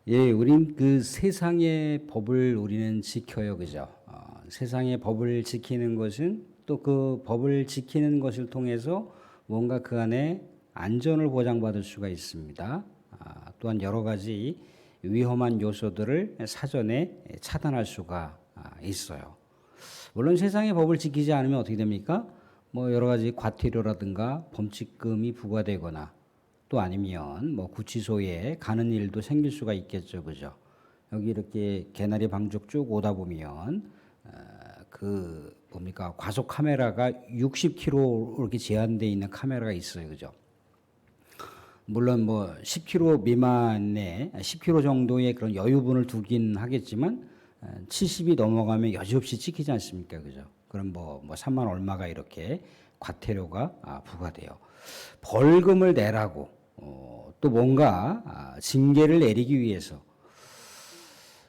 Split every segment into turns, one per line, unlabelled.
예, 우린 그 세상의 법을 우리는 지켜요, 그죠? 세상의 법을 지키는 것은 또 그 법을 지키는 것을 통해서 뭔가 그 안에 안전을 보장받을 수가 있습니다. 또한 여러 가지 위험한 요소들을 사전에 차단할 수가 있어요. 물론 세상의 법을 지키지 않으면 어떻게 됩니까? 뭐 여러 가지 과태료라든가 범칙금이 부과되거나 또 아니면 뭐 구치소에 가는 일도 생길 수가 있겠죠, 그죠? 여기 이렇게 개나리 방쪽 쭉 오다 보면 그 뭡니까 과속 카메라가 60km 이렇게 제한돼 있는 카메라가 있어요, 그죠? 물론 뭐 10km 미만의 10km 정도의 그런 여유분을 두긴 하겠지만 70이 넘어가면 여지없이 찍히지 않습니까, 그죠? 그럼 뭐 3만 얼마가 이렇게 과태료가 부과돼요. 벌금을 내라고 또 뭔가 징계를 내리기 위해서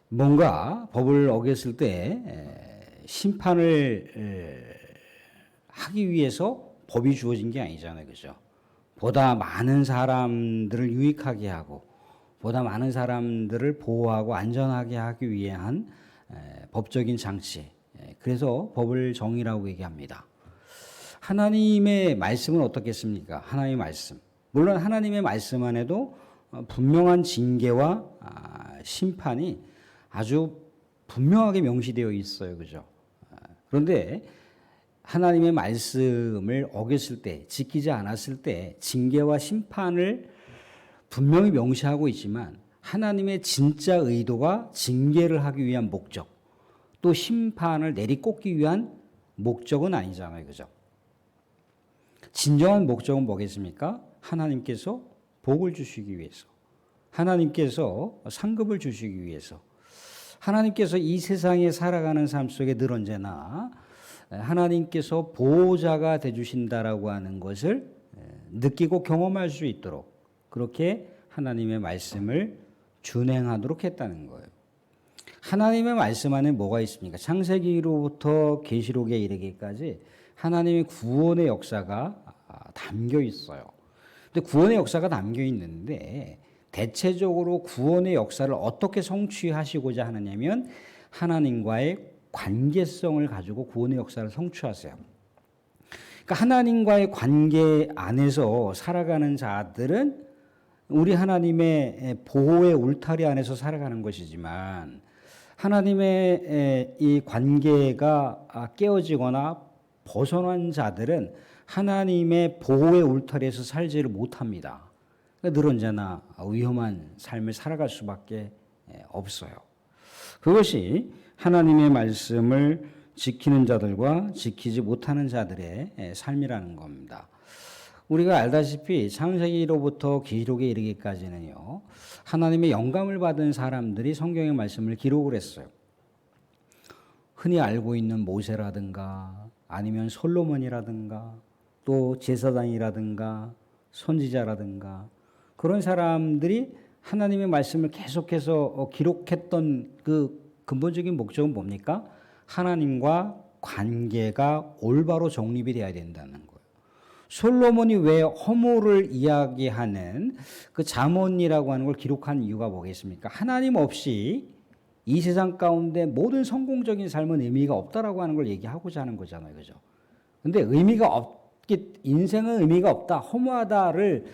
뭔가 법을 어겼을 때 심판을 하기 위해서 법이 주어진 게 아니잖아요, 그죠? 보다 많은 사람들을 유익하게 하고 보다 많은 사람들을 보호하고 안전하게 하기 위한 법적인 장치. 그래서 법을 정의라고 얘기합니다. 하나님의 말씀은 어떻겠습니까? 하나님의 말씀. 물론 하나님의 말씀 안에도 분명한 징계와 심판이 아주 분명하게 명시되어 있어요. 그죠? 그런데 하나님의 말씀을 어겼을 때, 지키지 않았을 때 징계와 심판을 분명히 명시하고 있지만 하나님의 진짜 의도가 징계를 하기 위한 목적, 또 심판을 내리꽂기 위한 목적은 아니잖아요. 그죠? 진정한 목적은 뭐겠습니까? 하나님께서 복을 주시기 위해서, 하나님께서 상급을 주시기 위해서, 하나님께서 이 세상에 살아가는 삶 속에 늘 언제나 하나님께서 보호자가 되주신다라고 하는 것을 느끼고 경험할 수 있도록 그렇게 하나님의 말씀을 준행하도록 했다는 거예요. 하나님의 말씀 안에 뭐가 있습니까? 창세기로부터 계시록에 이르기까지 하나님의 구원의 역사가 담겨 있어요. 근데 구원의 역사가 담겨 있는데 대체적으로 구원의 역사를 어떻게 성취하시고자 하느냐면 하나님과의 관계성을 가지고 구원의 역사를 성취하세요. 그러니까 하나님과의 관계 안에서 살아가는 자들은 우리 하나님의 보호의 울타리 안에서 살아가는 것이지만 하나님의 이 관계가 깨어지거나 벗어난 자들은 하나님의 보호의 울타리에서 살지를 못합니다. 그러니까 늘 언제나 위험한 삶을 살아갈 수밖에 없어요. 그것이 하나님의 말씀을 지키는 자들과 지키지 못하는 자들의 삶이라는 겁니다. 우리가 알다시피 창세기로부터 기록에 이르기까지는요, 하나님의 영감을 받은 사람들이 성경의 말씀을 기록을 했어요. 흔히 알고 있는 모세라든가 아니면 솔로몬이라든가 또 제사장이라든가 선지자라든가 그런 사람들이 하나님의 말씀을 계속해서 기록했던 그 근본적인 목적은 뭡니까? 하나님과 관계가 올바로 정립이 되어야 된다는 거예요. 솔로몬이 왜 허물을 이야기하는 그 잠언이라고 하는 걸 기록한 이유가 뭐겠습니까? 하나님 없이 이 세상 가운데 모든 성공적인 삶은 의미가 없다라고 하는 걸 얘기하고자 하는 거잖아요. 그죠? 근데 의미가 없기, 인생은 의미가 없다, 허무하다를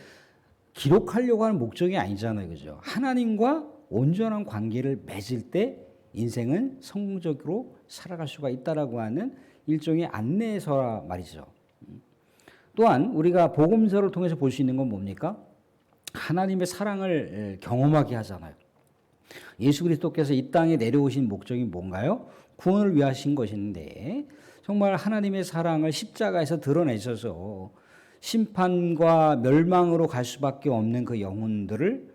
기록하려고 하는 목적이 아니잖아요. 그죠? 하나님과 온전한 관계를 맺을 때 인생은 성공적으로 살아갈 수가 있다라고 하는 일종의 안내서라 말이죠. 또한 우리가 복음서를 통해서 볼 수 있는 건 뭡니까? 하나님의 사랑을 경험하게 하잖아요. 예수 그리스도께서 이 땅에 내려오신 목적이 뭔가요? 구원을 위하신 것인데 정말 하나님의 사랑을 십자가에서 드러내셔서 심판과 멸망으로 갈 수밖에 없는 그 영혼들을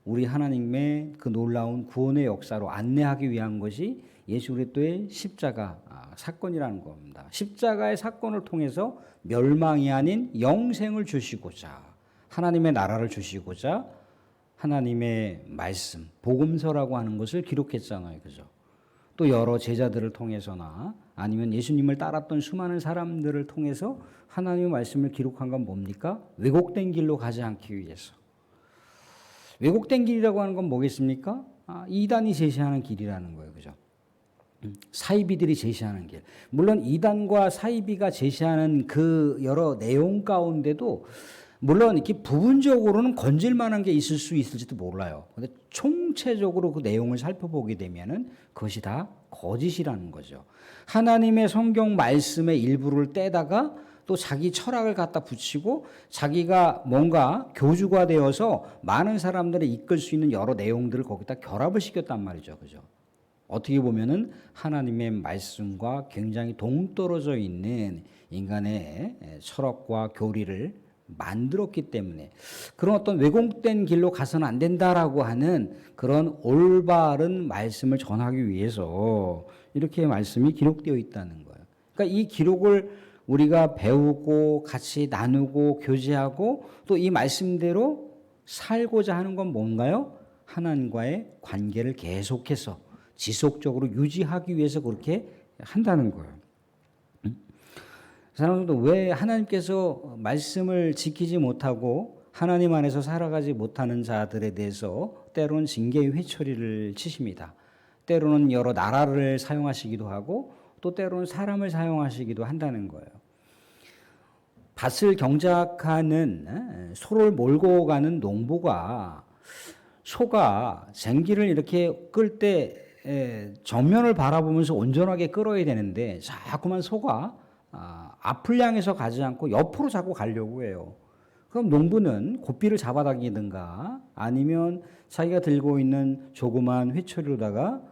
우리 하나님의 그 놀라운 구원의 역사로 안내하기 위한 것이 예수 그리스도의 십자가 사건이라는 겁니다. 십자가의 사건을 통해서 멸망이 아닌 영생을 주시고자 하나님의 나라를 주시고자 하나님의 말씀, 복음서라고 하는 것을 기록했잖아요. 그죠? 또 여러 제자들을 통해서나 아니면 예수님을 따랐던 수많은 사람들을 통해서 하나님의 말씀을 기록한 건 뭡니까? 왜곡된 길로 가지 않기 위해서. 왜곡된 길이라고 하는 건 뭐겠습니까? 이단이 제시하는 길이라는 거예요. 그죠? 사이비들이 제시하는 길. 물론 이단과 사이비가 제시하는 그 여러 내용 가운데도 물론 이렇게 부분적으로는 건질 만한 게 있을 수 있을지도 몰라요. 근데 총체적으로 그 내용을 살펴보게 되면은 그것이 다 거짓이라는 거죠. 하나님의 성경 말씀의 일부를 떼다가 또 자기 철학을 갖다 붙이고 자기가 뭔가 교주가 되어서 많은 사람들을 이끌 수 있는 여러 내용들을 거기다 결합을 시켰단 말이죠. 그죠? 어떻게 보면은 하나님의 말씀과 굉장히 동떨어져 있는 인간의 철학과 교리를 만들었기 때문에 그런 어떤 왜곡된 길로 가서는 안 된다라고 하는 그런 올바른 말씀을 전하기 위해서 이렇게 말씀이 기록되어 있다는 거예요. 그러니까 이 기록을 우리가 배우고 같이 나누고 교제하고 또 이 말씀대로 살고자 하는 건 뭔가요? 하나님과의 관계를 계속해서 지속적으로 유지하기 위해서 그렇게 한다는 거예요. 사람들도 왜 하나님께서 말씀을 지키지 못하고 하나님 안에서 살아가지 못하는 자들에 대해서 때로는 징계의 회초리를 치십니다. 때로는 여러 나라를 사용하시기도 하고 또 때로는 사람을 사용하시기도 한다는 거예요. 밭을 경작하는 소를 몰고 가는 농부가 소가 쟁기를 이렇게 끌 때 정면을 바라보면서 온전하게 끌어야 되는데 자꾸만 소가 앞을 향해서 가지 않고 옆으로 자꾸 가려고 해요. 그럼 농부는 고삐를 잡아당기든가 아니면 자기가 들고 있는 조그만 회초리로다가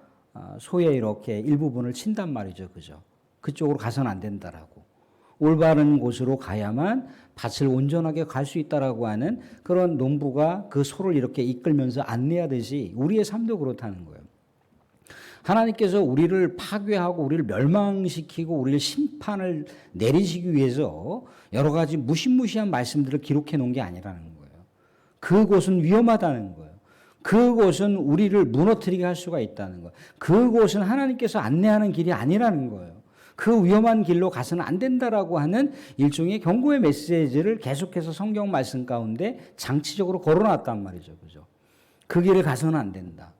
소의 이렇게 일부분을 친단 말이죠. 그죠? 그쪽으로 가서는 안 된다라고. 올바른 곳으로 가야만 밭을 온전하게 갈 수 있다라고 하는 그런 농부가 그 소를 이렇게 이끌면서 안내하듯이 우리의 삶도 그렇다는 거예요. 하나님께서 우리를 파괴하고 우리를 멸망시키고 우리를 심판을 내리시기 위해서 여러 가지 무시무시한 말씀들을 기록해 놓은 게 아니라는 거예요. 그곳은 위험하다는 거예요. 그곳은 우리를 무너뜨리게 할 수가 있다는 거예요. 그곳은 하나님께서 안내하는 길이 아니라는 거예요. 그 위험한 길로 가서는 안 된다라고 하는 일종의 경고의 메시지를 계속해서 성경 말씀 가운데 장치적으로 걸어놨단 말이죠. 그죠? 그 길을 가서는 안 된다.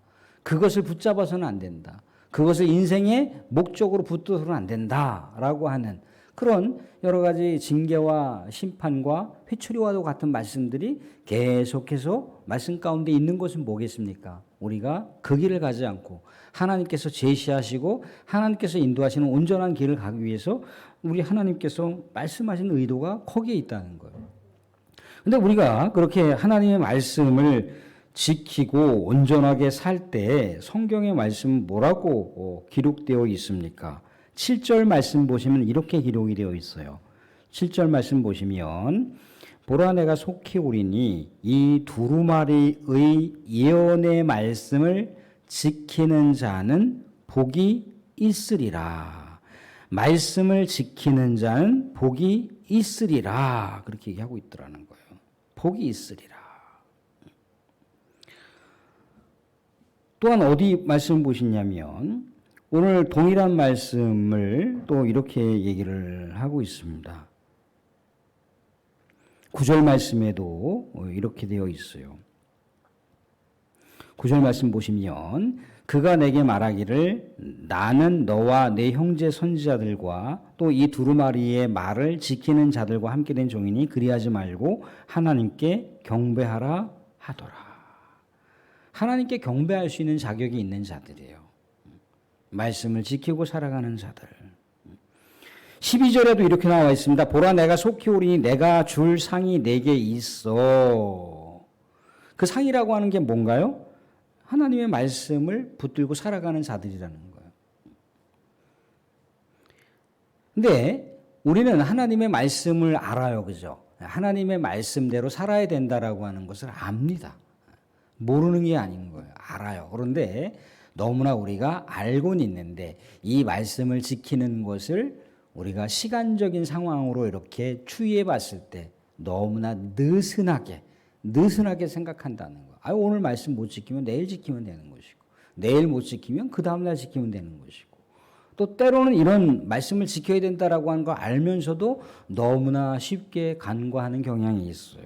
그것을 붙잡아서는 안 된다. 그것을 인생의 목적으로 붙들어서는 안 된다라고 하는 그런 여러 가지 징계와 심판과 회초리와도 같은 말씀들이 계속해서 말씀 가운데 있는 것은 뭐겠습니까? 우리가 그 길을 가지 않고 하나님께서 제시하시고 하나님께서 인도하시는 온전한 길을 가기 위해서 우리 하나님께서 말씀하신 의도가 거기에 있다는 거예요. 근데 우리가 그렇게 하나님의 말씀을 지키고 온전하게 살 때 성경의 말씀은 뭐라고 기록되어 있습니까? 7절 말씀 보시면 이렇게 기록이 되어 있어요. 7절 말씀 보시면 보라 내가 속히 오리니 이 두루마리의 예언의 말씀을 지키는 자는 복이 있으리라. 말씀을 지키는 자는 복이 있으리라. 그렇게 얘기하고 있더라는 거예요. 복이 있으리라. 또한 어디 말씀 보시냐면 오늘 동일한 말씀을 또 이렇게 얘기를 하고 있습니다. 9절 말씀에도 이렇게 되어 있어요. 9절 말씀 보시면 그가 내게 말하기를 나는 너와 내 형제 선지자들과 또 이 두루마리의 말을 지키는 자들과 함께 된 종이니 그리하지 말고 하나님께 경배하라 하더라. 하나님께 경배할 수 있는 자격이 있는 자들이에요. 말씀을 지키고 살아가는 자들. 12절에도 이렇게 나와 있습니다. 보라 내가 속히 오리니 내가 줄 상이 내게 있어. 그 상이라고 하는 게 뭔가요? 하나님의 말씀을 붙들고 살아가는 자들이라는 거예요. 근데 우리는 하나님의 말씀을 알아요. 그죠? 하나님의 말씀대로 살아야 된다라고 하는 것을 압니다. 모르는 게 아닌 거예요. 알아요. 그런데 너무나 우리가 알고는 있는데 이 말씀을 지키는 것을 우리가 시간적인 상황으로 이렇게 추이해 봤을 때 너무나 느슨하게 생각한다는 거예요. 오늘 말씀 못 지키면 내일 지키면 되는 것이고 내일 못 지키면 그 다음날 지키면 되는 것이고 또 때로는 이런 말씀을 지켜야 된다라고 하는 걸 알면서도 너무나 쉽게 간과하는 경향이 있어요.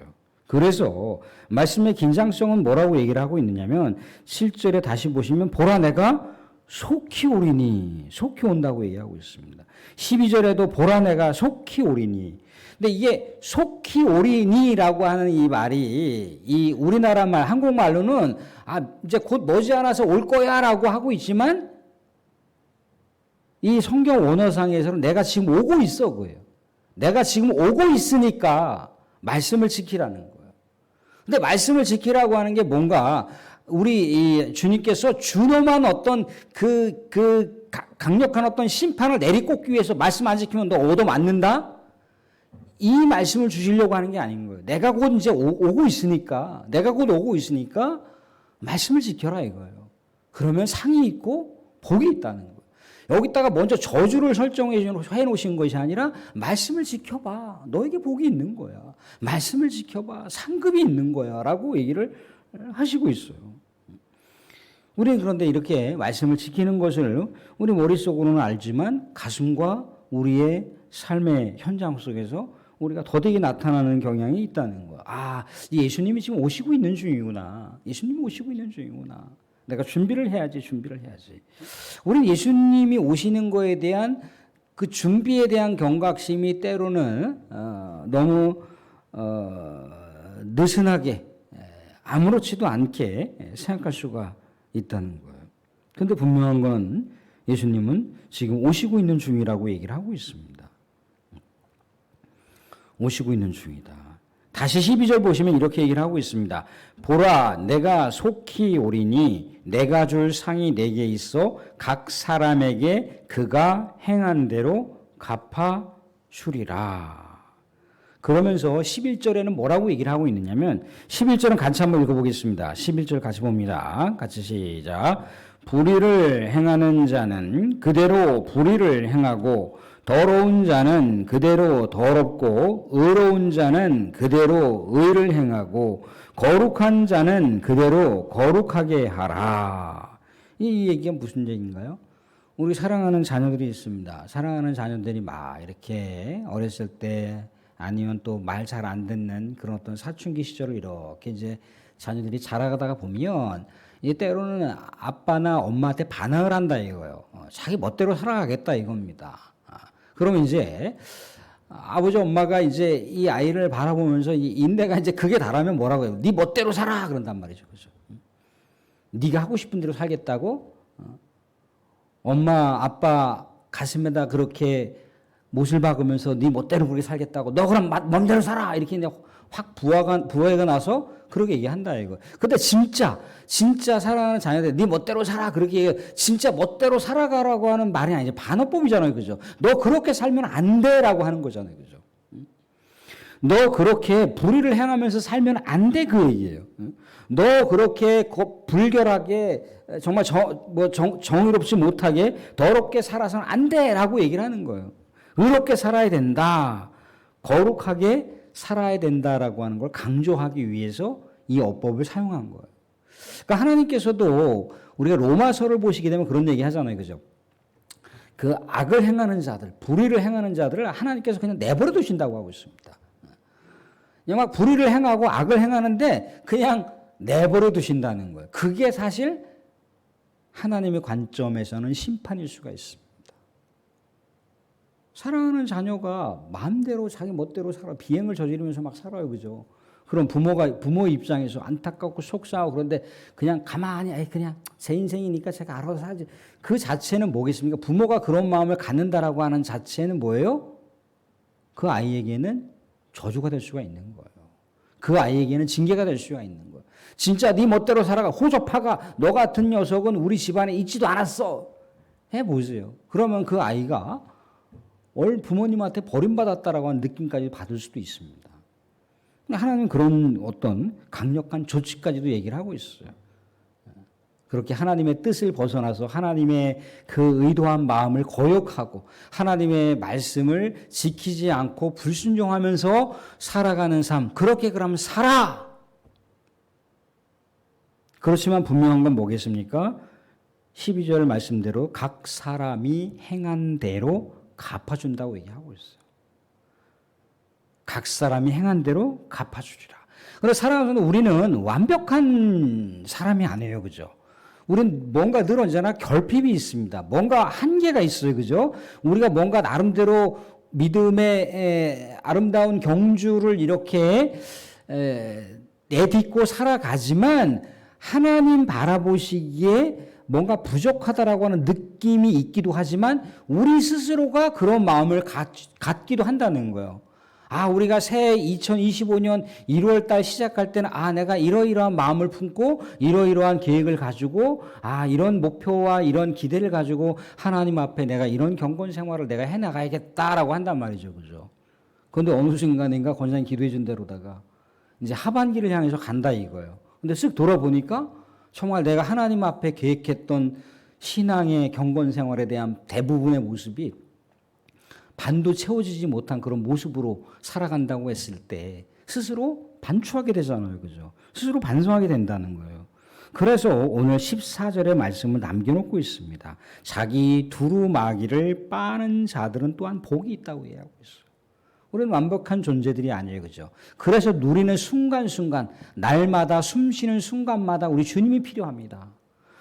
그래서 말씀의 긴장성은 뭐라고 얘기를 하고 있느냐면 7절에 다시 보시면 보라 내가 속히 오리니, 속히 온다고 얘기하고 있습니다. 12절에도 보라 내가 속히 오리니. 근데 이게 속히 오리니라고 하는 이 말이 이 우리나라 말 한국말로는 이제 곧 머지않아서 올 거야라고 하고 있지만 이 성경 원어상에서는 내가 지금 오고 있어 그예요. 내가 지금 오고 있으니까 말씀을 지키라는 거예요. 근데 말씀을 지키라고 하는 게 뭔가 우리 이 주님께서 준엄한 어떤 강력한 어떤 심판을 내리꽂기 위해서 말씀 안 지키면 너 얻어 맞는다? 이 말씀을 주시려고 하는 게 아닌 거예요. 내가 곧 이제 오고 있으니까, 내가 곧 오고 있으니까 말씀을 지켜라 이거예요. 그러면 상이 있고 복이 있다는 거예요. 여기다가 먼저 저주를 설정해 놓으신 것이 아니라 말씀을 지켜봐. 너에게 복이 있는 거야. 말씀을 지켜봐. 상급이 있는 거야. 라고 얘기를 하시고 있어요. 우리는 그런데 이렇게 말씀을 지키는 것을 우리 머릿속으로는 알지만 가슴과 우리의 삶의 현장 속에서 우리가 더디게 나타나는 경향이 있다는 거야. 예수님이 지금 오시고 있는 중이구나. 예수님이 오시고 있는 중이구나. 내가 준비를 해야지. 우리는 예수님이 오시는 거에 대한 그 준비에 대한 경각심이 때로는 너무 느슨하게 아무렇지도 않게 생각할 수가 있다는 거예요. 그런데 분명한 건 예수님은 지금 오시고 있는 중이라고 얘기를 하고 있습니다. 오시고 있는 중이다. 다시 12절 보시면 이렇게 얘기를 하고 있습니다. 보라 내가 속히 오리니 내가 줄 상이 내게 있어 각 사람에게 그가 행한 대로 갚아 주리라. 그러면서 11절에는 뭐라고 얘기를 하고 있느냐면 11절은 같이 한번 읽어보겠습니다. 11절 같이 봅니다. 같이 시작. 불의를 행하는 자는 그대로 불의를 행하고 더러운 자는 그대로 더럽고 의로운 자는 그대로 의를 행하고 거룩한 자는 그대로 거룩하게 하라. 이 얘기가 무슨 얘기인가요? 우리 사랑하는 자녀들이 있습니다. 사랑하는 자녀들이 막 이렇게 어렸을 때 아니면 또 말 잘 안 듣는 그런 어떤 사춘기 시절을 이렇게 이제 자녀들이 자라가다가 보면 이게 때로는 아빠나 엄마한테 반항을 한다 이거예요. 자기 멋대로 살아가겠다 이겁니다. 그러면 이제 아버지 엄마가 이제 이 아이를 바라보면서 이 인내가 이제 그게 달하면 뭐라고 해요? 네 멋대로 살아 그런단 말이죠, 그죠? 네가 하고 싶은 대로 살겠다고 엄마 아빠 가슴에다 그렇게 못을 박으면서 네 멋대로 그렇게 살겠다고 너 그럼 맘대로 살아 이렇게 이제 확 부하가 나서 그렇게 얘기한다 이거. 근데 진짜 사랑하는 자녀들 네 멋대로 살아 그렇게 진짜 멋대로 살아가라고 하는 말이 아니죠. 반어법이잖아요, 그죠? 너 그렇게 살면 안 돼라고 하는 거잖아요, 그죠? 너 그렇게 불의를 행하면서 살면 안 돼 그 얘기예요. 너 그렇게 불결하게 정말 정의롭지 못하게 더럽게 살아서는 안 돼라고 얘기를 하는 거예요. 의롭게 살아야 된다. 거룩하게 살아야 된다라고 하는 걸 강조하기 위해서 이 어법을 사용한 거예요. 그러니까 하나님께서도 우리가 로마서를 보시게 되면 그런 얘기 하잖아요. 그죠? 그 악을 행하는 자들, 불의를 행하는 자들을 하나님께서 그냥 내버려 두신다고 하고 있습니다. 그냥 막 불의를 행하고 악을 행하는데 그냥 내버려 두신다는 거예요. 그게 사실 하나님의 관점에서는 심판일 수가 있습니다. 사랑하는 자녀가 마음대로 자기 멋대로 살아 비행을 저지르면서 막 살아요, 그죠? 그럼 부모 입장에서 안타깝고 속상하고 그런데 그냥 가만히 그냥 제 인생이니까 제가 알아서 살지. 그 자체는 뭐겠습니까? 부모가 그런 마음을 갖는다라고 하는 자체는 뭐예요? 그 아이에게는 저주가 될 수가 있는 거예요. 그 아이에게는 징계가 될 수가 있는 거예요. 진짜 네 멋대로 살아가. 호접파가 너 같은 녀석은 우리 집안에 있지도 않았어. 해보세요. 그러면 그 아이가 부모님한테 버림받았다라고 하는 느낌까지 받을 수도 있습니다. 하나님은 그런 어떤 강력한 조치까지도 얘기를 하고 있어요. 그렇게 하나님의 뜻을 벗어나서 하나님의 그 의도한 마음을 거역하고 하나님의 말씀을 지키지 않고 불순종하면서 살아가는 삶, 그렇게 그러면 살아! 그렇지만 분명한 건 뭐겠습니까? 12절 말씀대로 각 사람이 행한 대로 갚아준다고 얘기하고 있어요. 각 사람이 행한 대로 갚아주리라. 그래서 살아가면서 우리는 완벽한 사람이 아니에요. 그죠? 우리는 뭔가 늘 언제나 결핍이 있습니다. 뭔가 한계가 있어요. 그죠? 우리가 뭔가 나름대로 믿음의 아름다운 경주를 이렇게 내딛고 살아가지만 하나님 바라보시기에 뭔가 부족하다라고 하는 느낌이 있기도 하지만 우리 스스로가 그런 마음을 갖기도 한다는 거예요. 우리가 새해 2025년 1월 달 시작할 때는 내가 이러이러한 마음을 품고 이러이러한 계획을 가지고 이런 목표와 이런 기대를 가지고 하나님 앞에 내가 이런 경건 생활을 내가 해나가야겠다라고 한단 말이죠. 그죠? 그런데 어느 순간인가 권사님 기도해 준 대로다가 이제 하반기를 향해서 간다 이거예요. 근데 쓱 돌아보니까 정말 내가 하나님 앞에 계획했던 신앙의 경건 생활에 대한 대부분의 모습이 반도 채워지지 못한 그런 모습으로 살아간다고 했을 때 스스로 반추하게 되잖아요. 그죠? 스스로 반성하게 된다는 거예요. 그래서 오늘 14절의 말씀을 남겨놓고 있습니다. 자기 두루마기를 빠는 자들은 또한 복이 있다고 이야기하고 있어요. 우리는 완벽한 존재들이 아니에요. 그죠? 그래서 누리는 순간순간, 날마다 숨쉬는 순간마다 우리 주님이 필요합니다.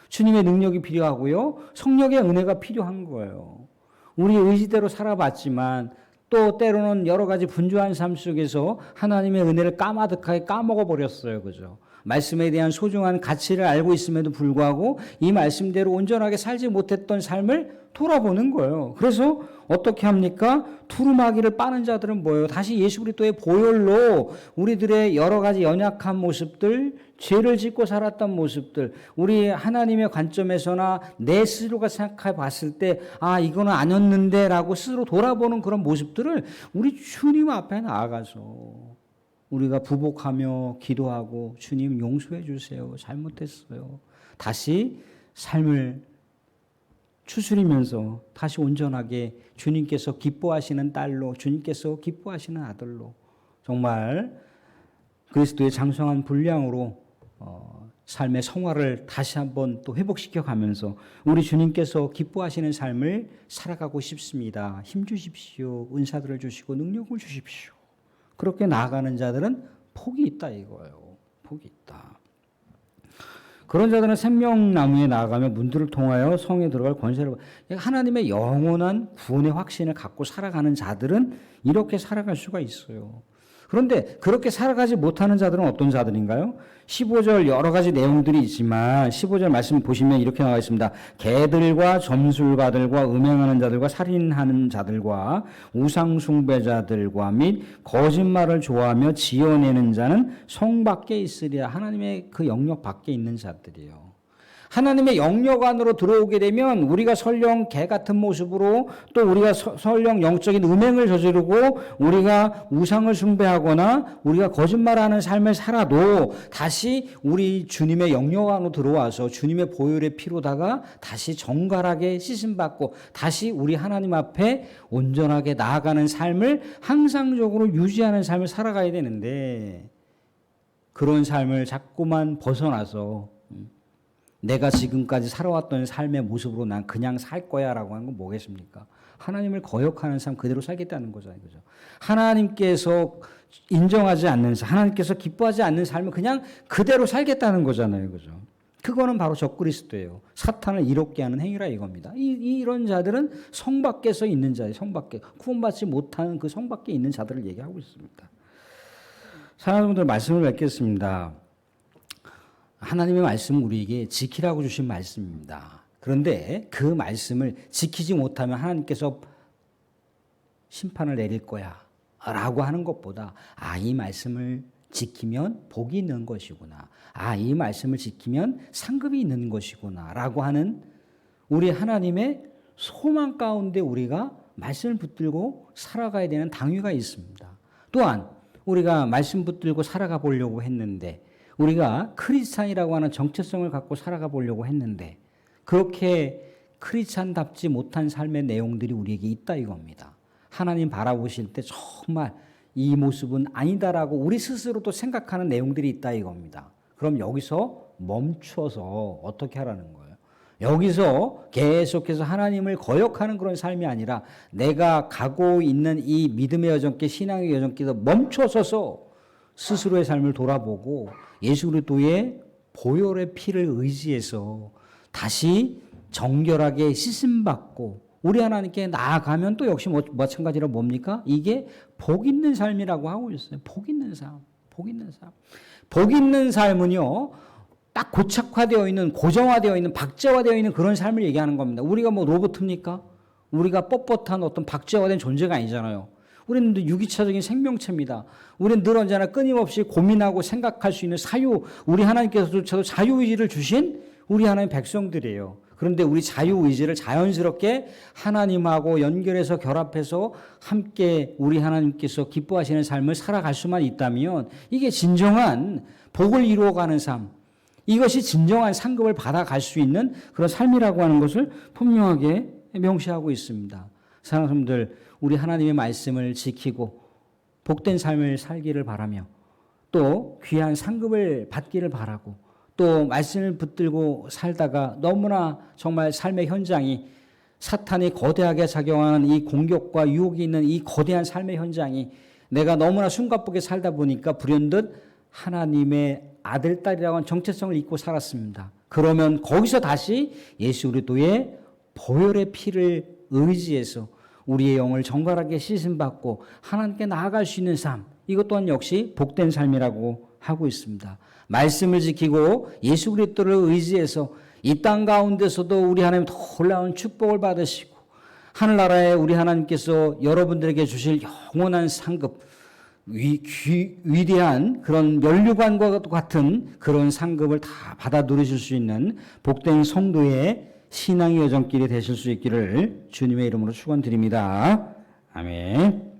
주님의 능력이 필요하고요. 성령의 은혜가 필요한 거예요. 우리 의지대로 살아봤지만 또 때로는 여러 가지 분주한 삶 속에서 하나님의 은혜를 까마득하게 까먹어 버렸어요. 그죠? 말씀에 대한 소중한 가치를 알고 있음에도 불구하고 이 말씀대로 온전하게 살지 못했던 삶을 돌아보는 거예요. 그래서 어떻게 합니까? 두루마기를 빠는 자들은 뭐예요? 다시 예수 그리스도의 보혈로 우리들의 여러 가지 연약한 모습들, 죄를 짓고 살았던 모습들, 우리 하나님의 관점에서나 내 스스로가 생각해 봤을 때 이거는 아니었는데 라고 스스로 돌아보는 그런 모습들을 우리 주님 앞에 나아가서 우리가 부복하며 기도하고 주님 용서해 주세요. 잘못했어요. 다시 삶을 추스리면서 다시 온전하게 주님께서 기뻐하시는 딸로, 주님께서 기뻐하시는 아들로 정말 그리스도의 장성한 분량으로 삶의 성화를 다시 한번 또 회복시켜 가면서 우리 주님께서 기뻐하시는 삶을 살아가고 싶습니다. 힘 주십시오. 은사들을 주시고 능력을 주십시오. 그렇게 나아가는 자들은 복이 있다 이거예요. 복이 있다. 그런 자들은 생명나무에 나아가며 문들을 통하여 성에 들어갈 권세를 하나님의 영원한 구원의 확신을 갖고 살아가는 자들은 이렇게 살아갈 수가 있어요. 그런데 그렇게 살아가지 못하는 자들은 어떤 자들인가요? 15절 여러 가지 내용들이 있지만 15절 말씀 보시면 이렇게 나와 있습니다. 개들과 점술가들과 음행하는 자들과 살인하는 자들과 우상숭배자들과 및 거짓말을 좋아하며 지어내는 자는 성 밖에 있으리라. 하나님의 그 영역 밖에 있는 자들이에요. 하나님의 영역 안으로 들어오게 되면 우리가 설령 개 같은 모습으로 또 우리가 설령 영적인 음행을 저지르고 우리가 우상을 숭배하거나 우리가 거짓말하는 삶을 살아도 다시 우리 주님의 영역 안으로 들어와서 주님의 보혈의 피로다가 다시 정갈하게 씻음받고 다시 우리 하나님 앞에 온전하게 나아가는 삶을 항상적으로 유지하는 삶을 살아가야 되는데 그런 삶을 자꾸만 벗어나서 내가 지금까지 살아왔던 삶의 모습으로 난 그냥 살 거야 라고 하는 건 뭐겠습니까? 하나님을 거역하는 삶 그대로 살겠다는 거잖아요. 그죠? 하나님께서 인정하지 않는 삶, 하나님께서 기뻐하지 않는 삶을 그냥 그대로 살겠다는 거잖아요. 그죠? 그거는 바로 적그리스도예요. 사탄을 이롭게 하는 행위라 이겁니다. 이런 자들은 성 밖에서 있는 자예요. 성 밖에. 구원받지 못하는 그 성 밖에 있는 자들을 얘기하고 있습니다. 사랑하는 분들 말씀을 뵙겠습니다. 하나님의 말씀은 우리에게 지키라고 주신 말씀입니다. 그런데 그 말씀을 지키지 못하면 하나님께서 심판을 내릴 거야 라고 하는 것보다 이 말씀을 지키면 복이 있는 것이구나. 이 말씀을 지키면 상급이 있는 것이구나 라고 하는 우리 하나님의 소망 가운데 우리가 말씀을 붙들고 살아가야 되는 당위가 있습니다. 또한 우리가 말씀 붙들고 살아가 보려고 했는데 우리가 크리스찬이라고 하는 정체성을 갖고 살아가 보려고 했는데 그렇게 크리스찬답지 못한 삶의 내용들이 우리에게 있다 이겁니다. 하나님 바라보실 때 정말 이 모습은 아니다라고 우리 스스로도 생각하는 내용들이 있다 이겁니다. 그럼 여기서 멈춰서 어떻게 하라는 거예요? 여기서 계속해서 하나님을 거역하는 그런 삶이 아니라 내가 가고 있는 이 믿음의 여정길, 신앙의 여정길에서 멈춰서서 스스로의 삶을 돌아보고 예수 그리스도의 보혈의 피를 의지해서 다시 정결하게 씻음받고 우리 하나님께 나아가면 또 역시 마찬가지로 뭡니까? 이게 복 있는 삶이라고 하고 있어요. 복 있는 삶. 복 있는 삶. 복 있는 삶은요, 딱 고착화되어 있는, 고정화되어 있는, 박제화되어 있는 그런 삶을 얘기하는 겁니다. 우리가 뭐 로봇입니까? 우리가 뻣뻣한 어떤 박제화된 존재가 아니잖아요. 우리는 유기체적인 생명체입니다. 우리는 늘 언제나 끊임없이 고민하고 생각할 수 있는 사유, 우리 하나님께서조차도 자유의지를 주신 우리 하나님 백성들이에요. 그런데 우리 자유의지를 자연스럽게 하나님하고 연결해서 결합해서 함께 우리 하나님께서 기뻐하시는 삶을 살아갈 수만 있다면 이게 진정한 복을 이루어가는 삶, 이것이 진정한 상급을 받아갈 수 있는 그런 삶이라고 하는 것을 분명하게 명시하고 있습니다. 사랑하는 사람들, 우리 하나님의 말씀을 지키고 복된 삶을 살기를 바라며 또 귀한 상급을 받기를 바라고 또 말씀을 붙들고 살다가 너무나 정말 삶의 현장이 사탄이 거대하게 작용하는 이 공격과 유혹이 있는 이 거대한 삶의 현장이 내가 너무나 숨가쁘게 살다 보니까 불현듯 하나님의 아들, 딸이라고 하는 정체성을 잊고 살았습니다. 그러면 거기서 다시 예수 그리스도의 보혈의 피를 의지해서 우리의 영을 정갈하게 씻음받고 하나님께 나아갈 수 있는 삶, 이것 또한 역시 복된 삶이라고 하고 있습니다. 말씀을 지키고 예수 그리스도를 의지해서 이 땅 가운데서도 우리 하나님 놀라운 축복을 받으시고 하늘나라에 우리 하나님께서 여러분들에게 주실 영원한 상급, 위대한 그런 면류관과 같은 그런 상급을 다 받아 누리실 수 있는 복된 성도의 신앙의 여정길이 되실 수 있기를 주님의 이름으로 축원드립니다. 아멘.